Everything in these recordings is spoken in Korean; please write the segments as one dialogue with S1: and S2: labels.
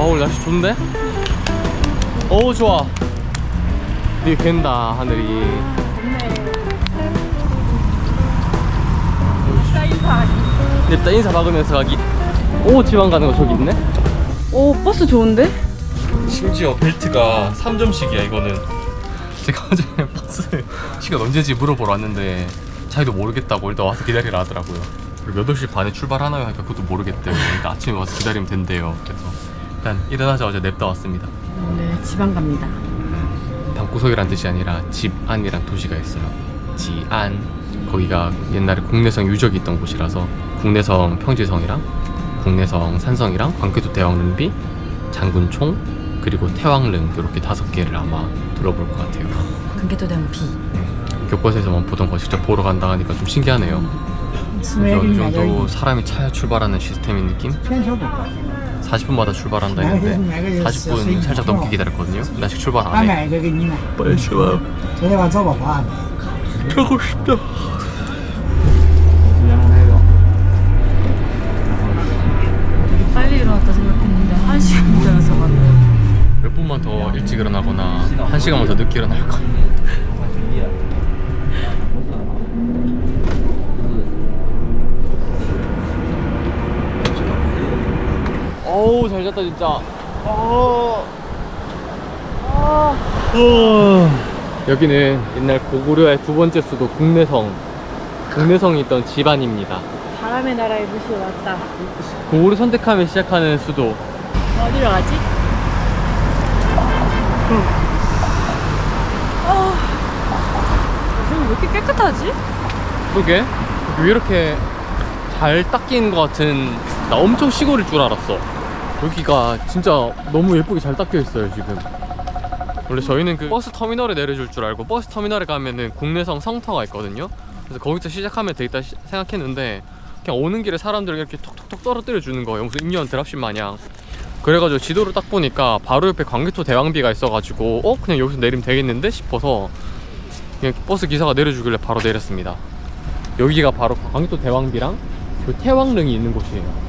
S1: 오늘 날씨 좋은데? 어우 좋아. 되게 갠다 하늘이. 냅다 인사 박으면서 가기. 오 지방 가는 거 저기 있네?
S2: 오 버스 좋은데?
S1: 심지어 벨트가 3점씩이야 이거는. 제가 어제 버스 시간 언제지 물어보러 왔는데 자기도 모르겠다고 일단 와서 기다리라 하더라고요. 그리고 8시 반에 출발하나요? 하니까 그것도 모르겠대요. 일단 아침에 와서 기다리면 된대요. 그래서 일단 일어나자마자 냅다 왔습니다.
S2: 오늘 지방 갑니다.
S1: 방구석이란 뜻이 아니라 집안이란 도시가 있어요. 지안. 거기가 옛날에 국내성 유적이 있던 곳이라서 국내성 평지성이랑 국내성 산성이랑 광개토 대왕릉비, 장군총, 그리고 태왕릉 이렇게 5개를 아마 둘러볼 것 같아요.
S2: 광개토 대왕 비.
S1: 교과서에서만 보던 거 직접 보러 간다 하니까 좀 신기하네요. 어느 정도 사람이 차에 출발하는 시스템인 느낌? 40분마다 출발한다 했는데 40분 살짝 넘게 기다렸거든요. 나 아직 출발 안 해. 빨리 출발. 가고 싶다.
S2: 빨리 일어났다 생각했는데 1시간 기다려서 갔네.
S1: 몇 분만 더 일찍 일어나거나 1시간만 더 늦게 일어날 거. 어우 잘 잤다 진짜. 여기는 옛날 고구려의 2번째 수도 국내성이 있던 지반입니다.
S2: 바람의 나라의 도시에 왔다.
S1: 고구려 선택하며 시작하는 수도.
S2: 어디로 가지? 여기 왜 이렇게 깨끗하지?
S1: 그게 왜 이렇게 잘 닦인 것 같은. 나 엄청 시골일 줄 알았어. 여기가 진짜 너무 예쁘게 잘 닦여 있어요 지금. 원래 저희는 그 버스 터미널에 내려줄 줄 알고 버스 터미널에 가면은 국내성 성터가 있거든요. 그래서 거기서 시작하면 되겠다 생각했는데 그냥 오는 길에 사람들을 이렇게 톡톡톡 떨어뜨려 주는 거예요. 무슨 인연 드랍십 마냥. 그래가지고 지도를 딱 보니까 바로 옆에 광개토 대왕비가 있어가지고 그냥 여기서 내리면 되겠는데 싶어서 그냥 버스 기사가 내려주길래 바로 내렸습니다. 여기가 바로 광개토 대왕비랑 그 태왕릉이 있는 곳이에요.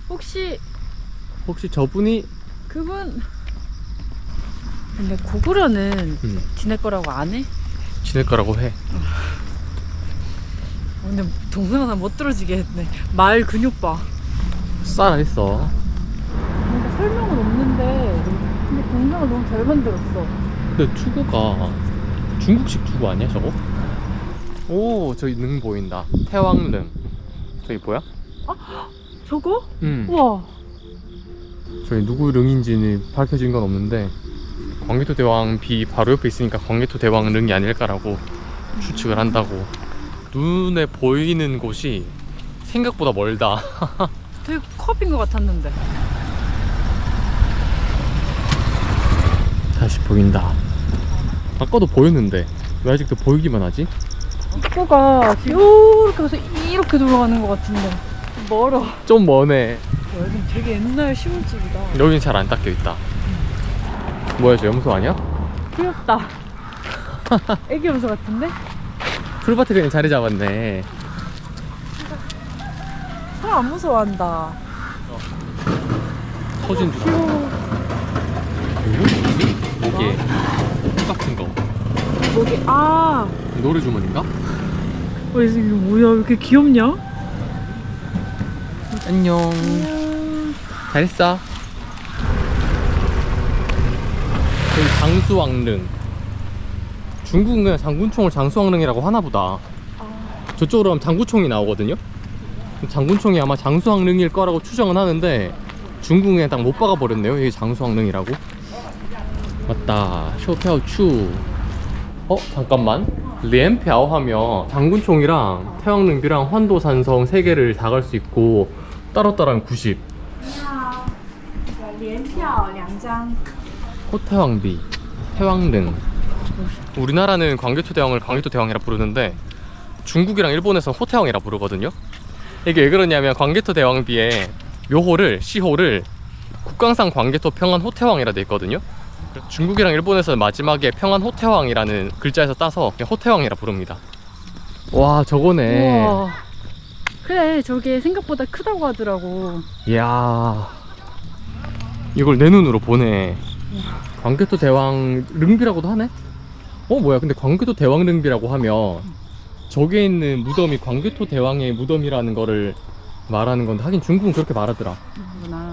S1: 혹시 저분이
S2: 그분. 근데 고구려는 지낼 거라고 안 해?
S1: 지낼 거라고 해.
S2: 근데 동생 하나 못 들어지게 했네. 말 근육 봐.
S1: 살아있어.
S2: 뭔가 설명은 없는데 근데 동생을 너무 잘 만들었어.
S1: 근데 투구가 중국식 투구 아니야 저거? 오 저기 능 보인다. 태왕릉. 저기 뭐야?
S2: 저거?
S1: 응.
S2: 우와.
S1: 저기 누구 릉인지는 밝혀진 건 없는데 광개토 대왕 비 바로 옆에 있으니까 광개토 대왕 릉이 아닐까라고 추측을 한다고. 눈에 보이는 곳이 생각보다 멀다.
S2: 되게 컵인 것 같았는데.
S1: 다시 보인다. 아까도 보였는데 왜 아직도 보이기만 하지?
S2: 입구가 이렇게 해서 이렇게 돌아가는 것 같은데 멀어.
S1: 좀 머네.
S2: 여긴 되게 옛날 시골집이다.
S1: 여긴 잘 안 닦여 있다. 뭐야 저 염소 아니야?
S2: 귀엽다. 애기 염소 같은데?
S1: 풀밭에 그냥 자리 잡았네.
S2: 사람 안 무서워한다.
S1: 터진 줄 알아. 뭐지? 목에 똑같은 거.
S2: 목이
S1: 노래 주머니인가?
S2: 이게 뭐야? 왜 이렇게 귀엽냐?
S1: 안녕. 잘했어. 여기 장수왕릉. 중국은 그냥 장군총을 장수왕릉이라고 하나보다. 저쪽으로 가면 장구총이 나오거든요. 장군총이 아마 장수왕릉일 거라고 추정은 하는데 중국은 그냥 딱 못 박아버렸네요. 여기 장수왕릉이라고. 맞다. 쇼페오추. 잠깐만. 리엠피아오 하면 장군총이랑 태왕릉비랑 환도산성 3개를 다 갈 수 있고 따로따로 90. 호태왕비, 태왕릉. 우리나라는 광개토 대왕을 광개토 대왕이라 부르는데 중국이랑 일본에서는 호태왕이라 부르거든요. 이게 왜 그러냐면 광개토 대왕비에 묘호를 시호를 국강상 광개토 평안 호태왕이라 돼 있거든요. 중국이랑 일본에서는 마지막에 평안 호태왕이라는 글자에서 따서 그냥 호태왕이라 부릅니다. 와 저거네.
S2: 우와. 그래 저게 생각보다 크다고 하더라고.
S1: 이야 이걸 내 눈으로 보네. 광개토 대왕 릉비라고도 하네? 뭐야, 근데 광개토 대왕 릉비라고 하면 저기에 있는 무덤이 광개토 대왕의 무덤이라는 거를 말하는 건데, 하긴 중국은 그렇게 말하더라.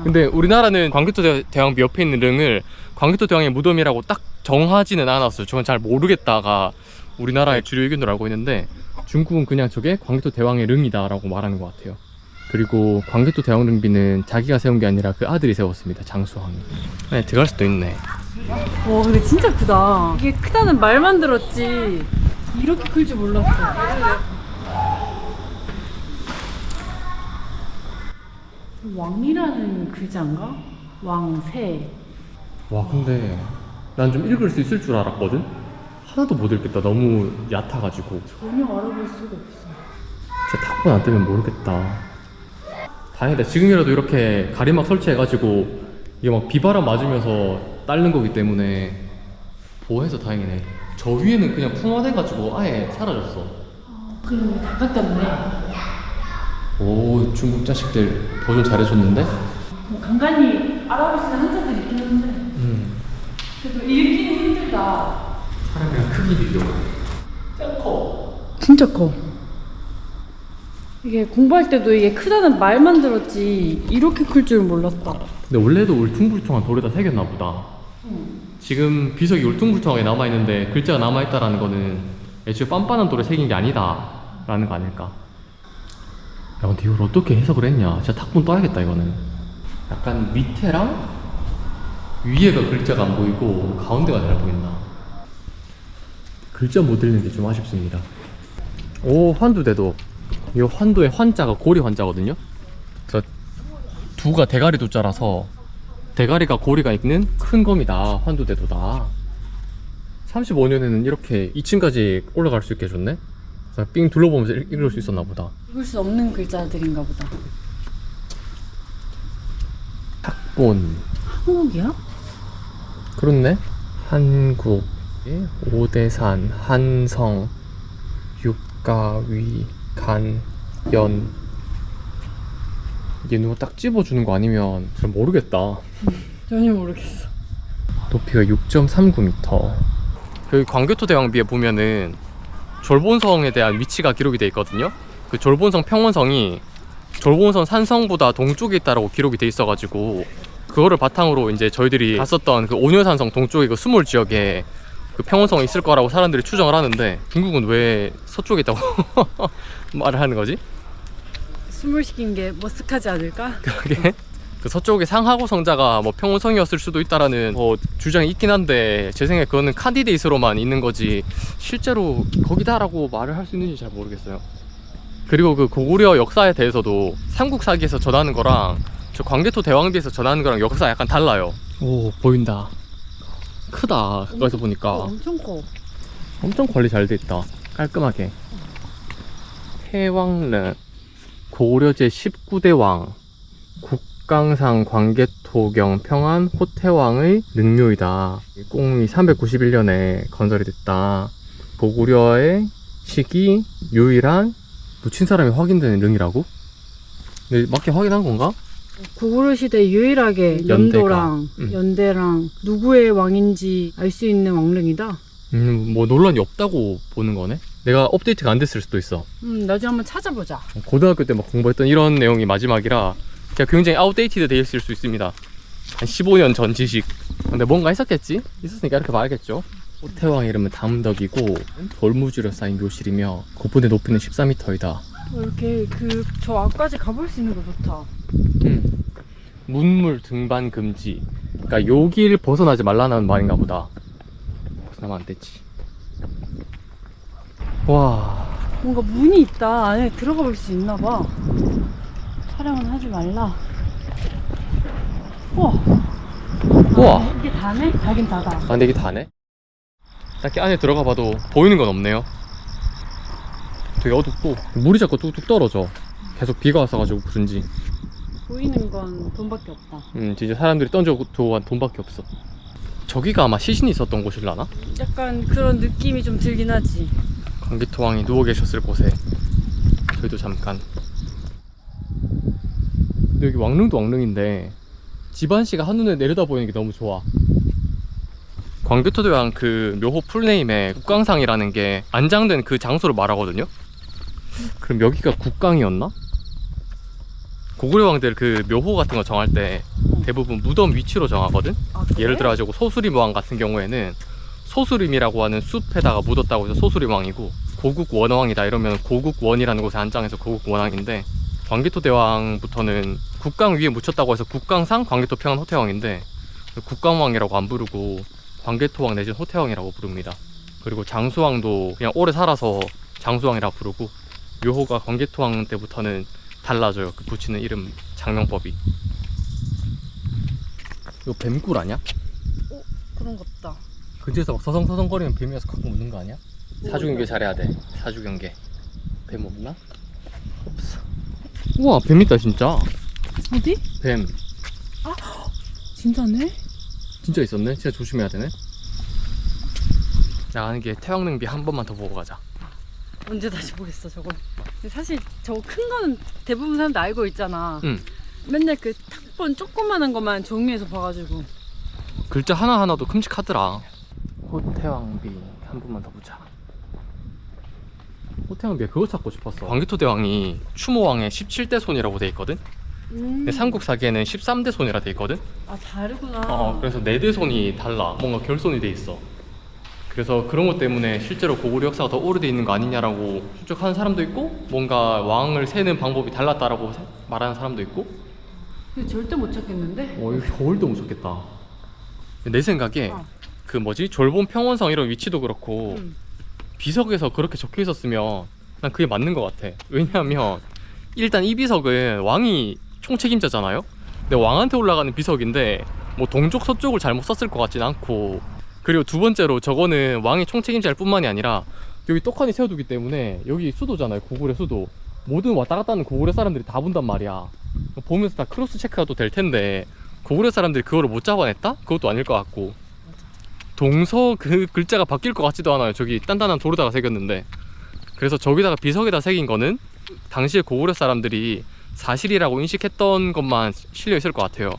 S1: 근데 우리나라는 광개토 대왕비 옆에 있는 릉을 광개토 대왕의 무덤이라고 딱 정하지는 않았어요. 저건 잘 모르겠다가 우리나라의 주류 의견으로 알고 있는데, 중국은 그냥 저게 광개토 대왕의 릉이다 라고 말하는 것 같아요. 그리고 광개토 대왕 릉비는 자기가 세운 게 아니라 그 아들이 세웠습니다. 장수왕이. 네, 들어갈 수도 있네.
S2: 와, 근데 진짜 크다. 이게 크다는 말만 들었지 이렇게 클 줄 몰랐어. 왕이라는 글자인가? 왕새.
S1: 와, 근데 난 좀 읽을 수 있을 줄 알았거든? 하나도 못 읽겠다. 너무 얕아가지고.
S2: 전혀 알아볼 수가 없어.
S1: 진짜 탁본 안 뜨면 모르겠다. 다행이다. 지금이라도 이렇게 가리막 설치해가지고 이게 막 비바람 맞으면서 딸는 거기 때문에 보호해서 다행이네. 저 위에는 그냥 풍화돼가지고 아예 사라졌어.
S2: 그럼 다 깎았네.
S1: 오, 중국 자식들 보존 잘해줬는데?
S2: 뭐 간간히 알아볼 수 있는 한자들이 있긴 한데 그래도 읽기는 힘들다.
S1: 사람이랑 크기 비교. 진짜 커.
S2: 진짜 커. 이게 공부할 때도 이게 크다는 말만 들었지 이렇게 클 줄은 몰랐다.
S1: 근데 원래도 울퉁불퉁한 돌에다 새겼나 보다. 지금 비석이 울퉁불퉁하게 남아있는데 글자가 남아있다라는 거는 애초에 빤빤한 돌에 새긴 게 아니다 라는 거 아닐까. 야, 근데 이걸 어떻게 해석을 했냐. 진짜 탁본 떠야겠다 이거는. 약간 밑에랑 위에가 글자가 안 보이고 가운데가 잘 보인다. 글자 못 읽는 게 좀 아쉽습니다. 오, 환두대도. 이 환도의 환자가 고리 환자거든요. 그래서 두가 대가리 두자라서 대가리가 고리가 있는 큰 검이다. 환두대도다. 35년에는 이렇게 2층까지 올라갈 수 있게 해줬네. 그래서 삥 둘러보면서 읽을 수 있었나 보다.
S2: 읽을 수 없는 글자들인가 보다.
S1: 탁본.
S2: 한국이야?
S1: 그렇네. 한국, 오대산, 한성, 육가위, 간, 연. 이게 누가 딱 집어주는 거 아니면 잘 모르겠다.
S2: 전혀 모르겠어.
S1: 높이가 6.39m. 여기 광개토 대왕비에 보면은 졸본성에 대한 위치가 기록이 돼 있거든요. 그 졸본성 평원성이 졸본성 산성보다 동쪽에 있다라고 기록이 돼 있어가지고 그거를 바탕으로 이제 저희들이 갔었던 그 오녀산성 동쪽의 그 수몰 지역에 그 평원성이 있을 거라고 사람들이 추정을 하는데, 중국은 왜 서쪽에 있다고 말을 하는 거지?
S2: 숨을 시킨 게 머쓱하지 않을까?
S1: 그러게. 그 서쪽의 상하고 성자가 뭐 평원성이었을 수도 있다라는 주장이 있긴 한데, 제 생각에 그거는 칸디데이스로만 있는 거지 실제로 거기다라고 말을 할 수 있는지 잘 모르겠어요. 그리고 그 고구려 역사에 대해서도 삼국사기에서 전하는 거랑 저 광개토 대왕비에서 전하는 거랑 역사 약간 달라요. 오, 보인다. 크다. 가까이서 보니까
S2: 엄청 커.
S1: 엄청 관리 잘 돼 있다. 깔끔하게. 태왕릉 고구려 제 19대 왕 국강상 광개토경 평안 호태왕의 능묘이다. 꽁이 391년에 건설이 됐다. 고구려의 시기 유일한 묻힌 사람이 확인되는 릉이라고? 근데 맞게 확인한 건가?
S2: 고구려 시대 유일하게 연도랑 연대랑 누구의 왕인지 알 수 있는 왕릉이다.
S1: 뭐 논란이 없다고 보는 거네. 내가 업데이트가 안 됐을 수도 있어.
S2: 나중에 한번 찾아보자.
S1: 고등학교 때 막 공부했던 이런 내용이 마지막이라 제가 굉장히 아웃데이티드 돼 있을 수 있습니다. 한 15년 전 지식. 근데 뭔가 있었겠지? 있었으니까 이렇게 봐야겠죠. 호태왕 이름은 담덕이고 돌무지로 쌓인 묘실이며 고분의 높이는 14m이다.
S2: 이렇게 저 앞까지 가볼 수 있는 거 좋다.
S1: 문물 등반 금지. 그러니까 여길 벗어나지 말라는 말인가 보다. 벗어나면 안 되지. 와,
S2: 뭔가 문이 있다. 안에 들어가 볼 수 있나 봐. 촬영은 하지 말라. 우와. 이게 다네? 다긴 다다.
S1: 아, 근데 이게 다네? 딱히 안에 들어가 봐도 보이는 건 없네요. 되게 어둡고 물이 자꾸 뚝뚝 떨어져. 계속 비가 왔어가지고 그런지.
S2: 보이는 건 돈밖에 없다.
S1: 진짜 사람들이 던져도 돈밖에 없어. 저기가 아마 시신이 있었던 곳일라나?
S2: 약간 그런 느낌이 좀 들긴 하지.
S1: 광개토왕이 누워 계셨을 곳에 저희도 잠깐. 근데 여기 왕릉도 왕릉인데 집안시가 한눈에 내려다 보이는 게 너무 좋아. 광개토대왕 그 묘호 풀네임에 국강상이라는 게 안장된 그 장소를 말하거든요. 그럼 여기가 국강이었나? 고구려 왕들 그 묘호 같은 거 정할 때 대부분 무덤 위치로 정하거든.
S2: 아, 그래?
S1: 예를 들어 가지고 소수림 왕 같은 경우에는 소수림이라고 하는 숲에다가 묻었다고 해서 소수림 왕이고, 고국 원왕이다 이러면 고국 원이라는 곳에 안장해서 고국 원왕인데, 광개토 대왕부터는 국강 위에 묻혔다고 해서 국강상 광개토 평안 호태왕인데, 국강왕이라고 안 부르고 광개토왕 내지는 호태왕이라고 부릅니다. 그리고 장수왕도 그냥 오래 살아서 장수왕이라 부르고, 묘호가 광개토왕 때부터는 달라져요. 그 붙이는 이름 장명법이. 이거 뱀꿀 아니야?
S2: 그런 것 같다.
S1: 근처에서 막 서성서성거리면 뱀이 와서 갖고 묻는 거 아니야? 사주경계 잘해야 돼. 사주경계. 뱀 없나? 없어. 우와, 뱀 있다 진짜.
S2: 어디?
S1: 뱀
S2: 진짜네?
S1: 진짜 있었네. 진짜 조심해야 되네. 나가는 게 태왕릉비 한 번만 더 보고 가자.
S2: 언제 다시 보겠어 저거. 근데 사실 저거 큰 거는 대부분 사람도 알고 있잖아.
S1: 응.
S2: 맨날 그 탁본 조그만한 것만 종이에서 봐가지고.
S1: 글자 하나하나도 큼직하더라. 호태왕비 한 번만 더 보자. 호태왕비에 그거 찾고 싶었어. 광개토 대왕이 추모왕의 17대 손이라고 돼 있거든. 근데 삼국사기에는 13대 손이라 돼 있거든.
S2: 아 다르구나.
S1: 그래서 4대 손이 달라. 뭔가 결손이 돼 있어. 그래서 그런 것 때문에 실제로 고구려 역사가 더 오래돼 있는 거 아니냐라고 추측하는 사람도 있고, 뭔가 왕을 세는 방법이 달랐다라고 말하는 사람도 있고.
S2: 근데 절대 못 찾겠는데?
S1: 이거 겨울도 못 찾겠다. 내 생각에 그 뭐지, 졸본 평원성 이런 위치도 그렇고 비석에서 그렇게 적혀 있었으면 난 그게 맞는 것 같아. 왜냐하면 일단 이 비석은 왕이 총책임자잖아요. 근데 왕한테 올라가는 비석인데 뭐 동쪽 서쪽을 잘못 썼을 것 같진 않고, 그리고 두 번째로 저거는 왕이 총책임자일 뿐만이 아니라 여기 떡하니 세워두기 때문에 여기 수도잖아요. 고구려 수도. 모든 왔다 갔다 하는 고구려 사람들이 다 본단 말이야. 보면서 다 크로스 체크가 또 될 텐데 고구려 사람들이 그거를 못 잡아냈다? 그것도 아닐 것 같고, 동서 그 글자가 바뀔 것 같지도 않아요. 저기 단단한 돌에다가 새겼는데. 그래서 저기다가 비석에다 새긴 거는 당시에 고구려 사람들이 사실이라고 인식했던 것만 실려 있을 것 같아요.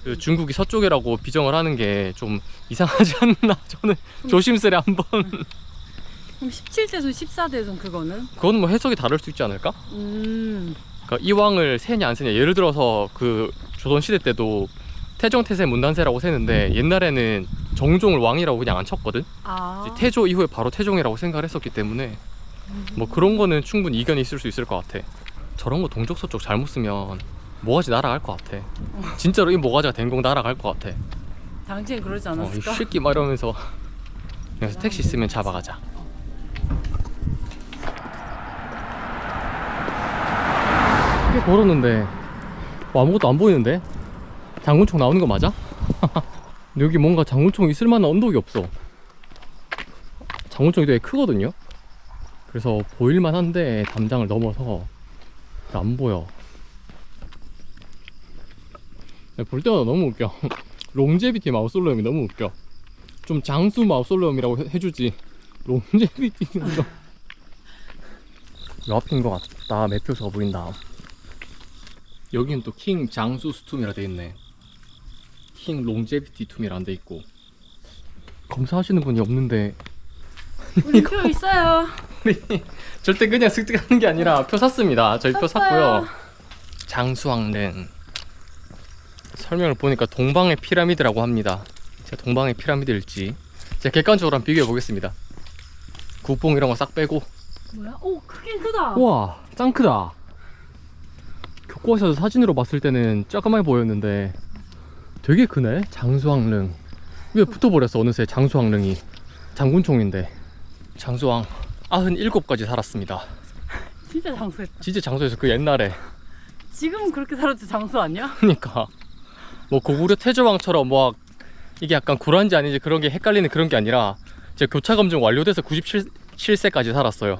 S1: 그 중국이 서쪽이라고 비정을 하는 게 좀 이상하지 않나. 저는 조심스레 한번.
S2: 그럼 17대손, 14대손 그거는?
S1: 그건 뭐 해석이 다를 수 있지 않을까? 그러니까 이 왕을 세냐 안 세냐, 예를 들어서 그 조선시대 때도 태정태세 문단세라고 세는데 옛날에는 정종을 왕이라고 그냥 안 쳤거든.
S2: 아.
S1: 태조 이후에 바로 태종이라고 생각을 했었기 때문에 뭐 그런 거는 충분히 이견이 있을 수 있을 것 같아. 저런 거 동쪽 서쪽 잘못 쓰면 모가지 날아갈 것 같아. 진짜로 이 모가지가 댕공 날아갈 것 같아.
S2: 당시엔 그러지
S1: 이
S2: 않았을까?
S1: 새끼 막 이러면서. 그래서 택시 있으면 잡아가자. 꽤 걸었는데 뭐 아무것도 안 보이는데? 장군총 나오는 거 맞아? 여기 뭔가 장군총 있을 만한 언덕이 없어. 장군총이 되게 크거든요. 그래서 보일만 한데 담장을 넘어서 안 보여. 볼 때마다 너무 웃겨. 롱제비티 마우솔레움이 너무 웃겨. 좀 장수 마우솔레움이라고 해주지. 롱제비티는 거. 요 앞인 것 같다. 매표소가 보인다. 여기는 또 킹 장수 스툼이라 돼있네. 킹 롱제비티 툼이라 안 돼있고. 검사하시는 분이 없는데.
S2: 우리 표 있어요.
S1: 절대 그냥 습득하는 게 아니라 표 샀습니다. 저희 표
S2: 샀어요.
S1: 샀고요. 장수왕릉 설명을 보니까 동방의 피라미드라고 합니다. 제가 동방의 피라미드일지 제가 객관적으로 한번 비교해 보겠습니다. 국뽕 이런 거 싹 빼고.
S2: 뭐야? 오, 크긴 크다.
S1: 우와, 짱 크다. 교과서에서 사진으로 봤을 때는 조그맣게 보였는데 되게 크네. 장수왕릉. 왜 붙어버렸어 어느새 장수왕릉이. 장군총인데. 장수왕 97까지 살았습니다.
S2: 진짜 장수했다.
S1: 진짜 장수에서 그 옛날에.
S2: 지금은 그렇게 살아도 장수 아니야?
S1: 그러니까 뭐 고구려 태조왕처럼 뭐 이게 약간 굴한지 아닌지 그런 게 헷갈리는 그런 게 아니라 제가 교차 검증 완료돼서 97세까지 살았어요.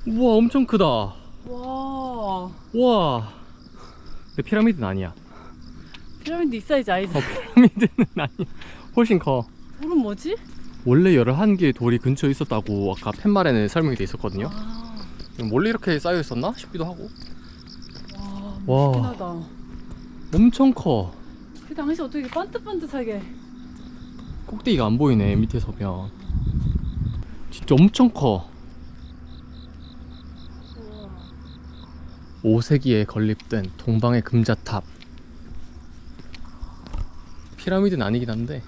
S1: 우와, 엄청 크다.
S2: 와.
S1: 우와. 근데 피라미드는 아니야.
S2: 피라미드 이 사이즈 아니지?
S1: 피라미드는 아니야. 훨씬 커.
S2: 돌은 뭐지?
S1: 원래 11개의 돌이 근처에 있었다고 아까 팻말에는 설명이 돼 있었거든요.
S2: 아.
S1: 원래 이렇게 쌓여 있었나 싶기도 하고.
S2: 와.
S1: 와.
S2: 멋있긴 하다.
S1: 엄청 커.
S2: 그 당시 어떻게 반듯반듯하게.
S1: 꼭대기가 안 보이네 밑에 서면. 진짜 엄청 커. 5세기에 건립된 동방의 금자탑. 피라미드는 아니긴 한데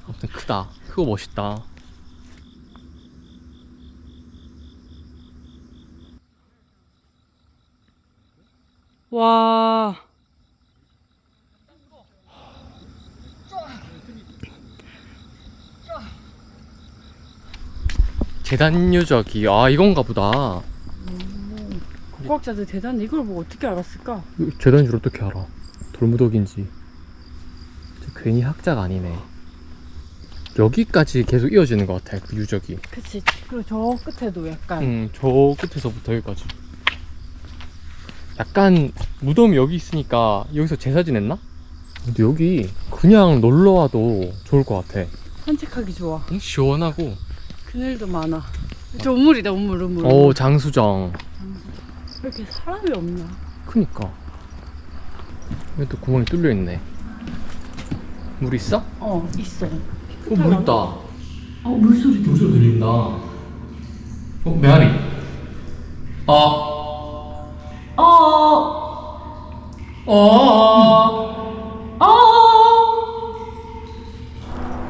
S1: 아무튼 크다. 크고 멋있다.
S2: 와.
S1: 재단 유적이 이건가 보다.
S2: 과학자들 대단해. 이걸 보고 어떻게 알았을까?
S1: 재단 줄 어떻게 알아? 돌무더기인지. 괜히 학자가 아니네. 여기까지 계속 이어지는 것 같아 그 유적이.
S2: 그치. 그리고 저 끝에도 약간.
S1: 저 끝에서부터 여기까지. 약간 무덤이 여기 있으니까 여기서 제사 지냈나? 근데 여기 그냥 놀러 와도 좋을 것 같아.
S2: 산책하기 좋아.
S1: 시원하고.
S2: 그늘도 많아. 저 우물이다 우물.
S1: 장수정.
S2: 왜 이렇게 사람이 없냐?
S1: 그니까. 여기 또 구멍이 뚫려 있네. 물 있어?
S2: 있어.
S1: 물 있다.
S2: 물소리.
S1: 물소리 들린다. 메아리.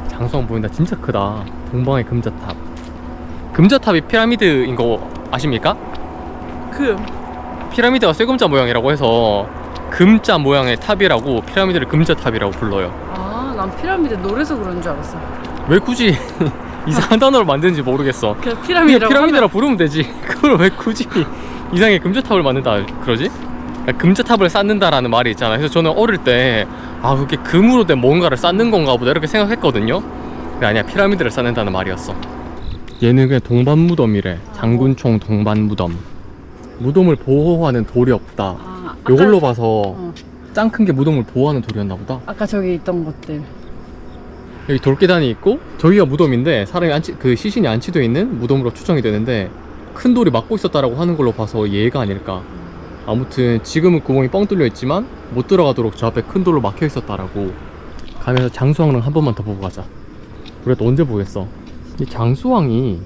S1: 장수왕 보인다. 진짜 크다. 동방의 금자탑. 금자탑이 피라미드인 거 아십니까? 피라미드가 쇠금자 모양이라고 해서 금자 모양의 탑이라고 피라미드를 금자탑이라고 불러요.
S2: 난 피라미드 노래서 그런 줄 알았어.
S1: 왜 굳이 이상한 단어를 만드는지 모르겠어.
S2: 그냥
S1: 그냥
S2: 피라미드라고
S1: 피라미드라 부르면 되지. 그걸 왜 굳이 이상의 금자탑을 만든다 그러지? 그러니까 금자탑을 쌓는다라는 말이 있잖아. 그래서 저는 어릴 때 그게 금으로 된 뭔가를 쌓는 건가 보다 이렇게 생각했거든요. 근데 아니야, 피라미드를 쌓는다는 말이었어. 얘는 그냥 동반무덤이래. 장군총 동반무덤. 무덤을 보호하는 돌이 없다. 요걸로 봐서 짱 큰 게 무덤을 보호하는 돌이었나 보다.
S2: 아까 저기 있던 것들.
S1: 여기 돌계단이 있고 저기가 무덤인데 사람이 그 시신이 안치되어 있는 무덤으로 추정이 되는데 큰 돌이 막고 있었다라고 하는 걸로 봐서 얘가 아닐까. 아무튼 지금은 구멍이 뻥 뚫려 있지만 못 들어가도록 저 앞에 큰 돌로 막혀 있었다라고. 가면서 장수왕릉 한 번만 더 보고 가자. 우리가 또 언제 보겠어. 이 장수왕이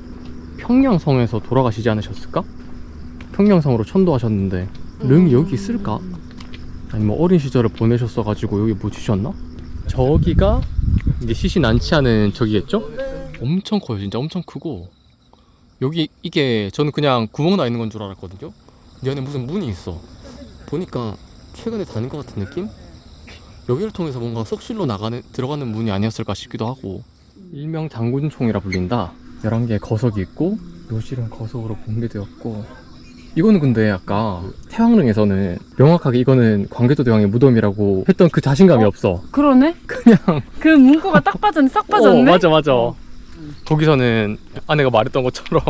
S1: 평양성에서 돌아가시지 않으셨을까? 평양성으로 천도하셨는데 릉이 여기 있을까? 아니면 어린 시절을 보내셨어가지고 여기 묻히셨나? 저기가 이제 시신 안치하는 저기겠죠? 엄청 커요. 진짜 엄청 크고. 여기 이게 저는 그냥 구멍 나 있는 건 줄 알았거든요. 근데 안에 무슨 문이 있어. 보니까 최근에 다닌 것 같은 느낌? 여기를 통해서 뭔가 석실로 들어가는 문이 아니었을까 싶기도 하고. 일명 장군총이라 불린다. 11개의 거석이 있고 묘실은 거석으로 붕괴되었고. 이거는 근데 아까 태왕릉에서는 명확하게 이거는 광개토대왕의 무덤이라고 했던 그 자신감이 없어.
S2: 그러네?
S1: 그냥
S2: 그 문구가 딱 빠졌네. 싹 빠졌네.
S1: 맞아. 거기서는 아내가 말했던 것처럼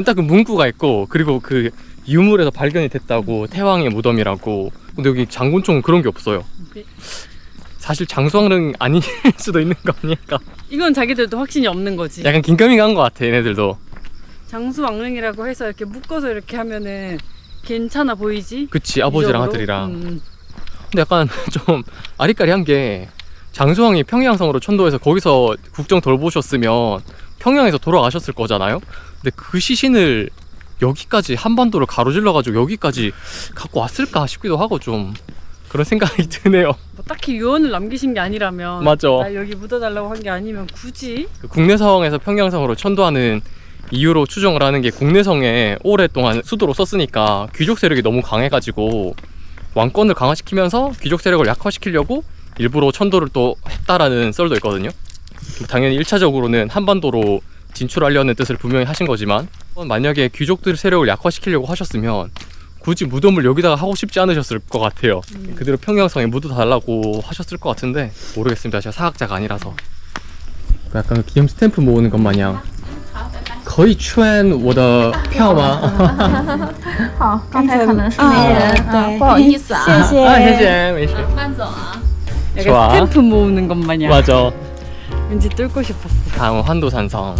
S1: 딱 그 문구가 있고 그리고 그 유물에서 발견이 됐다고 태왕의 무덤이라고. 근데 여기 장군총은 그런 게 없어요. 사실 장수왕릉 아닐 수도 있는 거 아닐까.
S2: 이건 자기들도 확신이 없는 거지.
S1: 약간 긴가민가한 것 같아 얘네들도.
S2: 장수왕릉이라고 해서 이렇게 묶어서 이렇게 하면은 괜찮아 보이지?
S1: 그치, 아버지랑
S2: 이적으로?
S1: 아들이랑. 근데 약간 좀 아리까리한 게 장수왕이 평양성으로 천도해서 거기서 국정 돌보셨으면 평양에서 돌아가셨을 거잖아요. 근데 그 시신을 여기까지 한반도를 가로질러가지고 여기까지 갖고 왔을까 싶기도 하고 좀 그런 생각이 드네요.
S2: 뭐 딱히 유언을 남기신 게 아니라면
S1: 맞아.
S2: 나 여기 묻어달라고 한 게 아니면 굳이?
S1: 그 국내성에서 평양성으로 천도하는 이유로 추정을 하는 게 국내성에 오랫동안 수도로 썼으니까 귀족 세력이 너무 강해가지고 왕권을 강화시키면서 귀족 세력을 약화시키려고 일부러 천도를 또 했다라는 썰도 있거든요. 당연히 1차적으로는 한반도로 진출하려는 뜻을 분명히 하신 거지만 만약에 귀족들 세력을 약화시키려고 하셨으면 굳이 무덤을 여기다가 하고 싶지 않으셨을 것 같아요. 그대로 평양성에 묻어달라고 하셨을 것 같은데 모르겠습니다. 제가 사학자가 아니라서. 약간 기념 스탬프 모으는 것 마냥 可以圈我的票吗？
S3: 好，刚才可能是没人，不好意思啊，谢谢。
S1: 谢谢，没事。
S3: 慢走啊。
S2: 약간 스탬프 모으는 것 마냥.
S1: 맞아.
S2: 왠지 뚫고 싶었어.
S1: 다음은 환도산성.